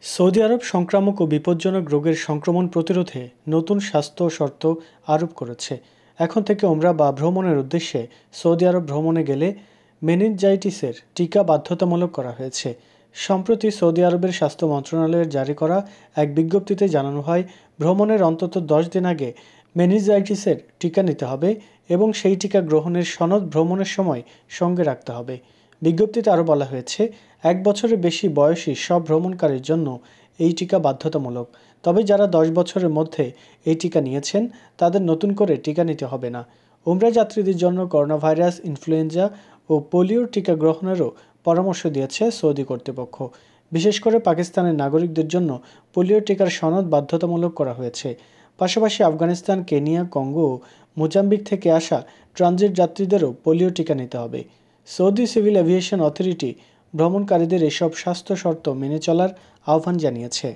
Saudi আরব সংক্রামক ও বিপজ্জনক রোগের সংক্রমণ প্রতিরোধে নতুন স্বাস্থ্য শর্ত আরোপ করেছে। এখন থেকে ওমরা বা ভ্রমণের উদ্দেশ্যে সৌদি আরব ভ্রমণে গেলে মেনিনজাইটিসের টিকা বাধ্যতামূলক করা হয়েছে। সম্প্রতি সৌদি আরবের স্বাস্থ্য মন্ত্রণালয়ের জারি করা এক বিজ্ঞপ্তিতে জানানো হয়, ভ্রমণের অন্তত 10 দিন আগে মেনিনজাইটিসের টিকা নিতে হবে এবং সেই টিকা গ্রহণের সনদ ভ্রমণের সময় সঙ্গে রাখতে হবে। বিজ্ঞপ্তিতে আরও বলা হয়েছে, 1 বছরের বেশি বয়সী সব ভ্রমণকারীর জন্য এই টিকা বাধ্যতামূলক। তবে যারা 10 বছরের মধ্যে এই টিকা নিয়েছেন তাদের নতুন করে টিকা নিতে হবে না। উমরা যাত্রীদের জন্য করোনাভাইরাস, ইনফ্লুয়েঞ্জা ও পোলিওর টিকা গ্রহণেরও পরামর্শ দিয়েছে সৌদি কর্তৃপক্ষ। বিশেষ করে পাকিস্তানের নাগরিকদের জন্য পোলিও টিকার সনদ বাধ্যতামূলক করা হয়েছে। পাশাপাশি আফগানিস্তান, কেনিয়া, কঙ্গো ও মোজাম্বিক থেকে আসা ট্রানজিট যাত্রীদেরও পোলিও টিকা নিতে হবে। সৌদি সিভিল এভিয়েশন অথরিটি ভ্রমণকারীদের এসব স্বাস্থ্য শর্ত মেনে চলার আহ্বান জানিয়েছে।